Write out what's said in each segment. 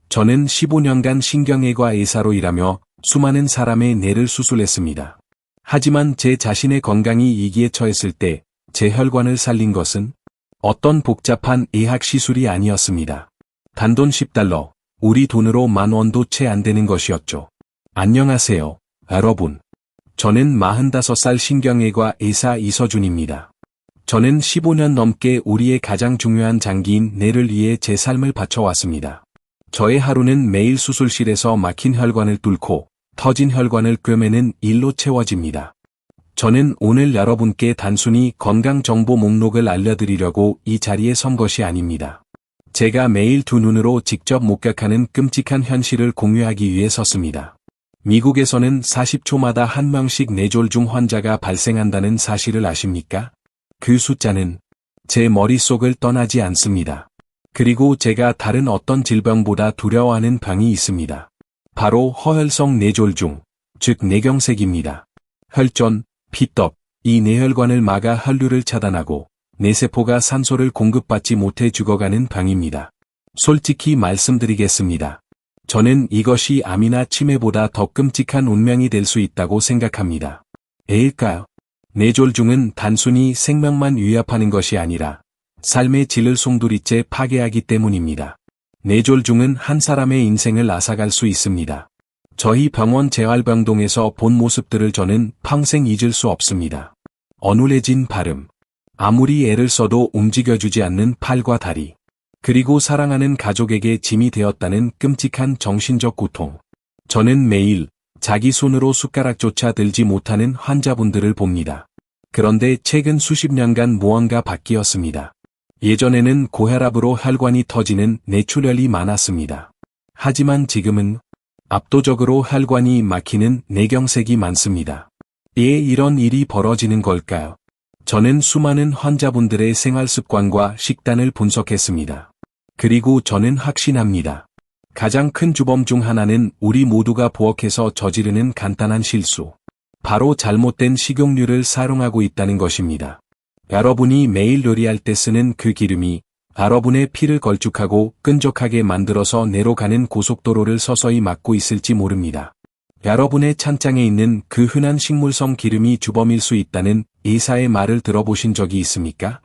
저는 15년간 신경외과 의사로 일하며 수많은 사람의 뇌를 수술했습니다. 하지만 제 자신의 건강이 위기에 처했을 때 제 혈관을 살린 것은 어떤 복잡한 의학 시술이 아니었습니다. 단돈 $10, 우리 돈으로 $10,000도 채 안 되는 것이었죠. 안녕하세요, 여러분. 저는 45살 신경외과 의사 이서준입니다. 저는 15년 넘게 우리의 가장 중요한 장기인 뇌를 위해 제 삶을 바쳐왔습니다. 저의 하루는 매일 수술실에서 막힌 혈관을 뚫고 터진 혈관을 꿰매는 일로 채워집니다. 저는 오늘 여러분께 단순히 건강정보 목록을 알려드리려고 이 자리에 선 것이 아닙니다. 제가 매일 두 눈으로 직접 목격하는 끔찍한 현실을 공유하기 위해 섰습니다. 미국에서는 40초마다 한 명씩 뇌졸중 환자가 발생한다는 사실을 아십니까? 그 숫자는 제 머릿속을 떠나지 않습니다. 그리고 제가 다른 어떤 질병보다 두려워하는 병이 있습니다. 바로 허혈성 뇌졸중, 즉 뇌경색입니다. 혈전, 피떡, 이 뇌혈관을 막아 혈류를 차단하고 뇌세포가 산소를 공급받지 못해 죽어가는 병입니다. 솔직히 말씀드리겠습니다. 저는 이것이 암이나 치매보다 더 끔찍한 운명이 될 수 있다고 생각합니다. 왜일까요? 뇌졸중은 단순히 생명만 위협하는 것이 아니라 삶의 질을 송두리째 파괴하기 때문입니다. 뇌졸중은 한 사람의 인생을 앗아갈 수 있습니다. 저희 병원 재활병동에서 본 모습들을 저는 평생 잊을 수 없습니다. 어눌해진 발음, 아무리 애를 써도 움직여주지 않는 팔과 다리, 그리고 사랑하는 가족에게 짐이 되었다는 끔찍한 정신적 고통. 저는 매일 자기 손으로 숟가락조차 들지 못하는 환자분들을 봅니다. 그런데 최근 수십 년간 무언가 바뀌었습니다. 예전에는 고혈압으로 혈관이 터지는 뇌출혈이 많았습니다. 하지만 지금은 압도적으로 혈관이 막히는 뇌경색이 많습니다. 왜 이런 일이 벌어지는 걸까요? 저는 수많은 환자분들의 생활 습관과 식단을 분석했습니다. 그리고 저는 확신합니다. 가장 큰 주범 중 하나는 우리 모두가 부엌에서 저지르는 간단한 실수. 바로 잘못된 식용유를 사용하고 있다는 것입니다. 여러분이 매일 요리할 때 쓰는 그 기름이 여러분의 피를 걸쭉하고 끈적하게 만들어서 뇌로 가는 고속도로를 서서히 막고 있을지 모릅니다. 여러분의 찬장에 있는 그 흔한 식물성 기름이 주범일 수 있다는 의사의 말을 들어보신 적이 있습니까?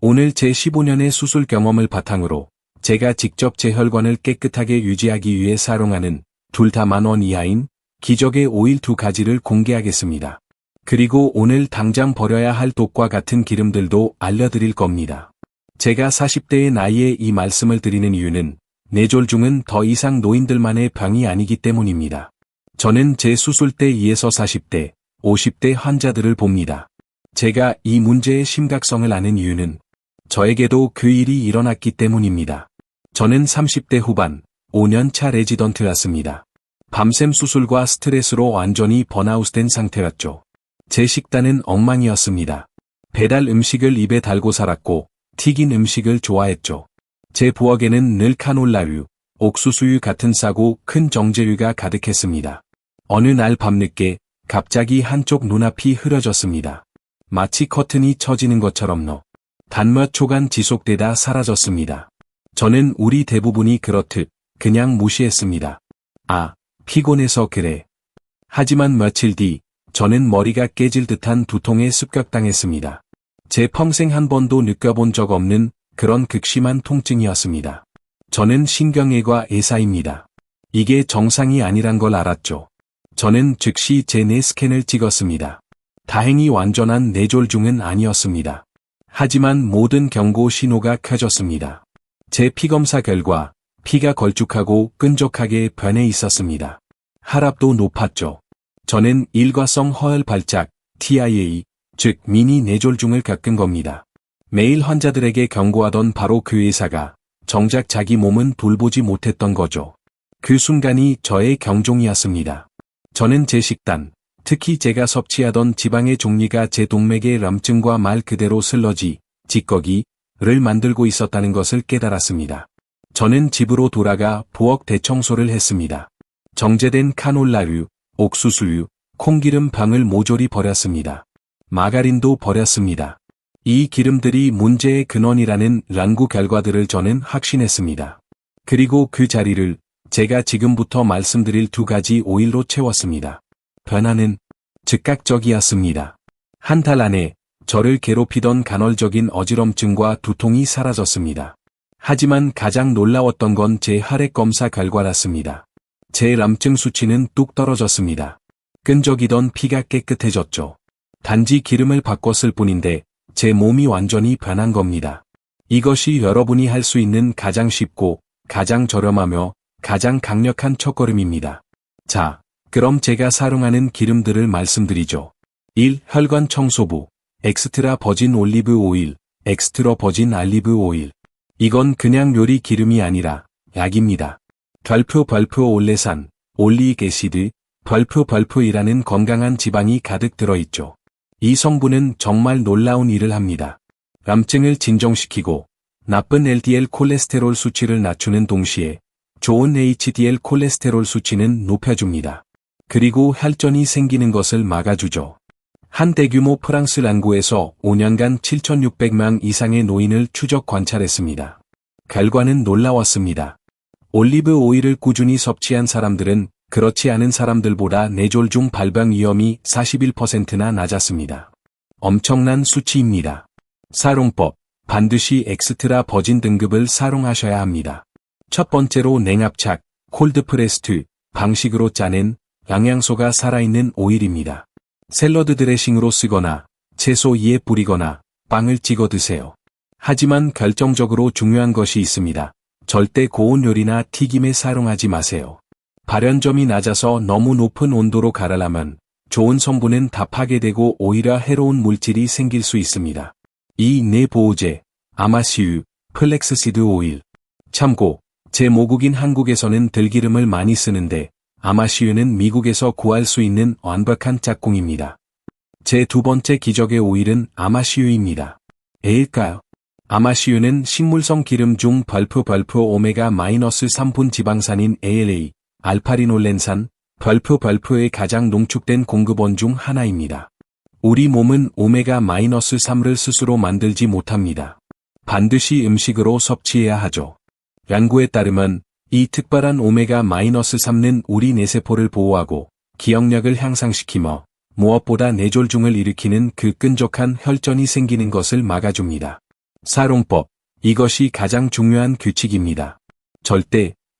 오늘 제 15년의 수술 경험을 바탕으로 제가 직접 제 혈관을 깨끗하게 유지하기 위해 사용하는 둘 다 $10,000 이하인 기적의 오일 2가지를 공개하겠습니다. 그리고 오늘 당장 버려야 할 독과 같은 기름들도 알려드릴 겁니다. 제가 40대의 나이에 이 말씀을 드리는 이유는 뇌졸중은 더 이상 노인들만의 병이 아니기 때문입니다. 저는 제 수술 때 2에서 40대, 50대 환자들을 봅니다. 제가 이 문제의 심각성을 아는 이유는 저에게도 그 일이 일어났기 때문입니다. 저는 30대 후반, 5년 차 레지던트였습니다. 밤샘 수술과 스트레스로 완전히 번아웃된 상태였죠. 제 식단은 엉망이었습니다. 배달 음식을 입에 달고 살았고 튀긴 음식을 좋아했죠. 제 부엌에는 늘 카놀라유, 옥수수유 같은 싸고 큰 정제유가 가득했습니다. 어느 날 밤늦게 갑자기 한쪽 눈앞이 흐려졌습니다. 마치 커튼이 쳐지는 것처럼 단 몇 초간 지속되다 사라졌습니다. 저는 우리 대부분이 그렇듯 그냥 무시했습니다. 아, 피곤해서 그래. 하지만 며칠 뒤 저는 머리가 깨질 듯한 두통에 습격당했습니다. 제 평생 한 번도 느껴본 적 없는 그런 극심한 통증이었습니다. 저는 신경외과 의사입니다. 이게 정상이 아니란 걸 알았죠. 저는 즉시 제 뇌 스캔을 찍었습니다. 다행히 완전한 뇌졸중은 아니었습니다. 하지만 모든 경고 신호가 켜졌습니다. 제 피검사 결과 피가 걸쭉하고 끈적하게 변해 있었습니다. 혈압도 높았죠. 저는 일과성 허혈 발작, TIA, 즉 미니 뇌졸중을 겪은 겁니다. 매일 환자들에게 경고하던 바로 그 의사가 정작 자기 몸은 돌보지 못했던 거죠. 그 순간이 저의 경종이었습니다. 저는 제 식단, 특히 제가 섭취하던 지방의 종류가 제 동맥의 염증과 말 그대로 슬러지, 찌꺼기를 만들고 있었다는 것을 깨달았습니다. 저는 집으로 돌아가 부엌 대청소를 했습니다. 정제된 카놀라유, 옥수수유, 콩기름 병을 모조리 버렸습니다. 마가린도 버렸습니다. 이 기름들이 문제의 근원이라는 연구 결과들을 저는 확신했습니다. 그리고 그 자리를 제가 지금부터 말씀드릴 두 가지 오일로 채웠습니다. 변화는 즉각적이었습니다. 한 달 안에 저를 괴롭히던 간헐적인 어지럼증과 두통이 사라졌습니다. 하지만 가장 놀라웠던 건 제 혈액 검사 결과였습니다. 제 람증 수치는 뚝 떨어졌습니다. 끈적이던 피가 깨끗해졌죠. 단지 기름을 바꿨을 뿐인데 제 몸이 완전히 변한 겁니다. 이것이 여러분이 할 수 있는 가장 쉽고 가장 저렴하며 가장 강력한 첫걸음입니다. 자, 그럼 제가 사용하는 기름들을 말씀드리죠. 1. 혈관 청소부 엑스트라 버진 올리브 오일, 엑스트라 버진 알리브 오일. 이건 그냥 요리 기름이 아니라 약입니다. 별표 올레산, 올리익 애시드, 별표이라는 건강한 지방이 가득 들어있죠. 이 성분은 정말 놀라운 일을 합니다. 람증을 진정시키고 나쁜 LDL 콜레스테롤 수치를 낮추는 동시에 좋은 HDL 콜레스테롤 수치는 높여줍니다. 그리고 혈전이 생기는 것을 막아주죠. 한 대규모 프랑스 연구에서 5년간 7,600명 이상의 노인을 추적 관찰했습니다. 결과는 놀라웠습니다. 올리브 오일을 꾸준히 섭취한 사람들은 그렇지 않은 사람들보다 뇌졸중 발병 위험이 41%나 낮았습니다. 엄청난 수치입니다. 사용법, 반드시 엑스트라 버진 등급을 사용하셔야 합니다. 첫 번째로 냉압착, 콜드프레스트 방식으로 짜낸 영양소가 살아있는 오일입니다. 샐러드 드레싱으로 쓰거나 채소 위에 뿌리거나 빵을 찍어 드세요. 하지만 결정적으로 중요한 것이 있습니다. 절대 고온 요리나 튀김에 사용하지 마세요. 발연점이 낮아서 너무 높은 온도로 가라라면 좋은 성분은 다 파괴되고 오히려 해로운 물질이 생길 수 있습니다. 이 뇌보호제, 아마시유, 플렉스시드 오일. 참고, 제 모국인 한국에서는 들기름을 많이 쓰는데 아마시유는 미국에서 구할 수 있는 완벽한 짝꿍입니다. 제 두 번째 기적의 오일은 아마시유입니다. 왜일까요? 아마시유는 식물성 기름 중 별표 오메가-3분 지방산인 ALA, 알파리놀렌산, 별표의 가장 농축된 공급원 중 하나입니다. 우리 몸은 오메가-3를 스스로 만들지 못합니다. 반드시 음식으로 섭취해야 하죠. 연구에 따르면 이 특별한 오메가-3는 우리 뇌세포를 보호하고 기억력을 향상시키며 무엇보다 뇌졸중을 일으키는 그 끈적한 혈전이 생기는 것을 막아줍니다. 사용법, 이것이 가장 중요한 규칙입니다.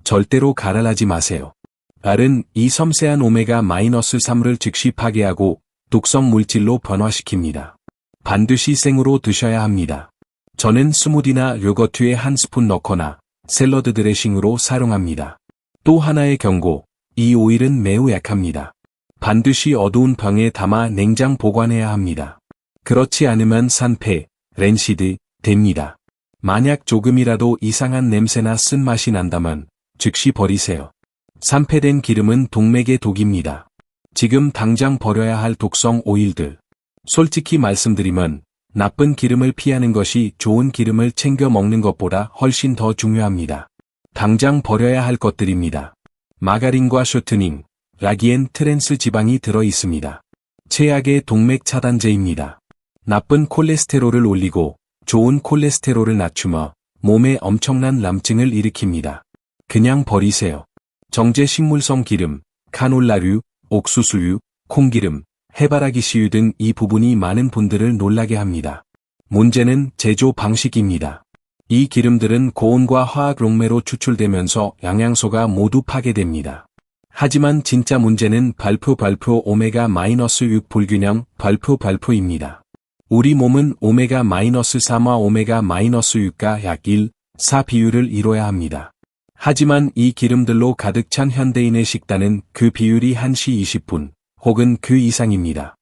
절대로 가랄하지 마세요. 알은 이 섬세한 오메가-3를 즉시 파괴하고 독성 물질로 변화시킵니다. 반드시 생으로 드셔야 합니다. 저는 스무디나 요거트에 한 스푼 넣거나 샐러드 드레싱으로 사용합니다. 또 하나의 경고, 이 오일은 매우 약합니다. 반드시 어두운 병에 담아 냉장 보관해야 합니다. 그렇지 않으면 산패, 랜시드, 됩니다. 만약 조금이라도 이상한 냄새나 쓴맛이 난다면 즉시 버리세요. 산패된 기름은 동맥의 독입니다. 지금 당장 버려야 할 독성 오일들. 솔직히 말씀드리면 나쁜 기름을 피하는 것이 좋은 기름을 챙겨 먹는 것보다 훨씬 더 중요합니다. 당장 버려야 할 것들입니다. 마가린과 쇼트닝, 라기엔 트랜스 지방이 들어 있습니다. 최악의 동맥 차단제입니다. 나쁜 콜레스테롤을 올리고 좋은 콜레스테롤을 낮추며 몸에 엄청난 람증을 일으킵니다. 그냥 버리세요. 정제 식물성 기름, 카놀라류, 옥수수유, 콩기름, 해바라기씨유 등 이 부분이 많은 분들을 놀라게 합니다. 문제는 제조 방식입니다. 이 기름들은 고온과 화학 롱매로 추출되면서 영양소가 모두 파괴됩니다. 하지만 진짜 문제는 별표 오메가-6 불균형 별표입니다. 우리 몸은 오메가-3와 오메가-6가 약 1, 4 비율을 이뤄야 합니다. 하지만 이 기름들로 가득 찬 현대인의 식단은 그 비율이 1시 20분 혹은 그 이상입니다.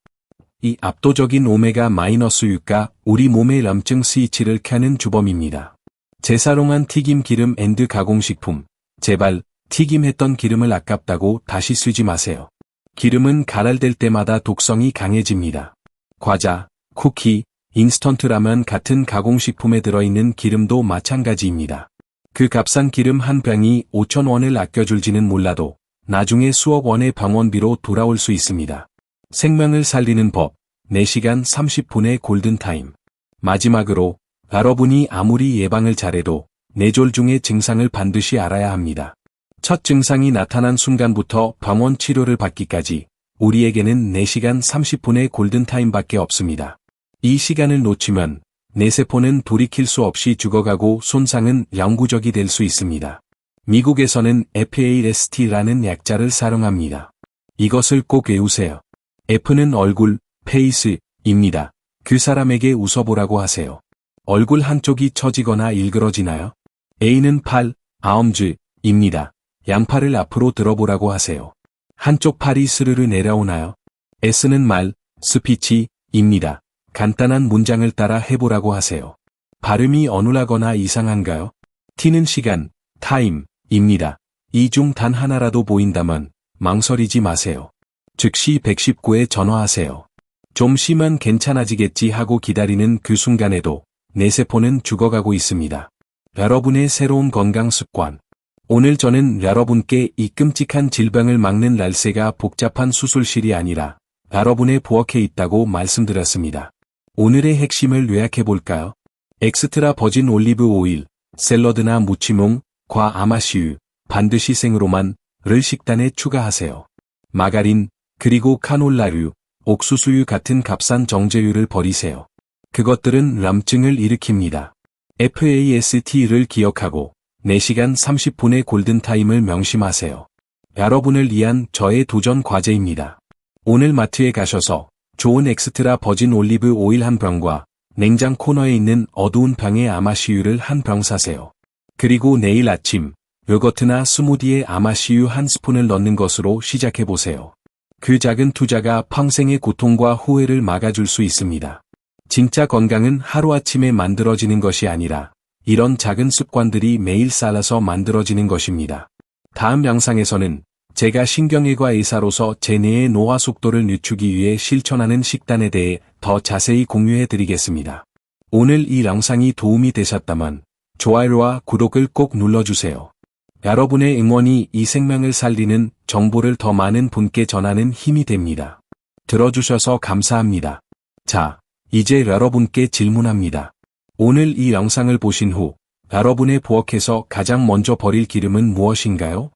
이 압도적인 오메가-6가 우리 몸의 람증 스위치를 켜는 주범입니다. 재사용한 튀김 기름 앤드 가공식품, 제발 튀김했던 기름을 아깝다고 다시 쓰지 마세요. 기름은 가랄될 때마다 독성이 강해집니다. 과자, 쿠키, 인스턴트 라면 같은 가공식품에 들어있는 기름도 마찬가지입니다. 그 값싼 기름 한 병이 5,000원을 아껴줄지는 몰라도 나중에 수억 원의 병원비로 돌아올 수 있습니다. 생명을 살리는 법, 4시간 30분의 골든타임. 마지막으로, 여러분이 아무리 예방을 잘해도 뇌졸중의 증상을 반드시 알아야 합니다. 첫 증상이 나타난 순간부터 병원 치료를 받기까지 우리에게는 4시간 30분의 골든타임밖에 없습니다. 이 시간을 놓치면 뇌세포는 돌이킬 수 없이 죽어가고 손상은 영구적이 될 수 있습니다. 미국에서는 FAST라는 약자를 사용합니다. 이것을 꼭 외우세요. F는 얼굴, 페이스입니다. 그 사람에게 웃어보라고 하세요. 얼굴 한쪽이 처지거나 일그러지나요? A는 팔, 아엄즈입니다. 양팔을 앞으로 들어보라고 하세요. 한쪽 팔이 스르르 내려오나요? S는 말, 스피치입니다. 간단한 문장을 따라 해보라고 하세요. 발음이 어눌하거나 이상한가요? T는 시간, 타임입니다. 이 중 단 하나라도 보인다면 망설이지 마세요. 즉시 119에 전화하세요. 좀 쉬면 괜찮아지겠지 하고 기다리는 그 순간에도 뇌세포는 죽어가고 있습니다. 여러분의 새로운 건강 습관. 오늘 저는 여러분께 이 끔찍한 질병을 막는 날새가 복잡한 수술실이 아니라 여러분의 부엌에 있다고 말씀드렸습니다. 오늘의 핵심을 요약해볼까요? 엑스트라 버진 올리브 오일, 샐러드나 무치몽, 과 아마시유, 반드시 생으로만을 식단에 추가하세요. 마가린, 그리고 카놀라류, 옥수수유 같은 값싼 정제유를 버리세요. 그것들은 염증을 일으킵니다. FAST를 기억하고 4시간 30분의 골든타임을 명심하세요. 여러분을 위한 저의 도전 과제입니다. 오늘 마트에 가셔서 좋은 엑스트라 버진 올리브 오일 한 병과 냉장 코너에 있는 어두운 병의 아마시유를 한 병 사세요. 그리고 내일 아침 요거트나 스무디에 아마시유 한 스푼을 넣는 것으로 시작해보세요. 그 작은 투자가 평생의 고통과 후회를 막아줄 수 있습니다. 진짜 건강은 하루아침에 만들어지는 것이 아니라 이런 작은 습관들이 매일 쌓아서 만들어지는 것입니다. 다음 영상에서는 제가 신경외과 의사로서 제 뇌의 노화 속도를 늦추기 위해 실천하는 식단에 대해 더 자세히 공유해 드리겠습니다. 오늘 이 영상이 도움이 되셨다면 좋아요와 구독을 꼭 눌러주세요. 여러분의 응원이 이 생명을 살리는 정보를 더 많은 분께 전하는 힘이 됩니다. 들어주셔서 감사합니다. 자, 이제 여러분께 질문합니다. 오늘 이 영상을 보신 후 여러분의 부엌에서 가장 먼저 버릴 기름은 무엇인가요?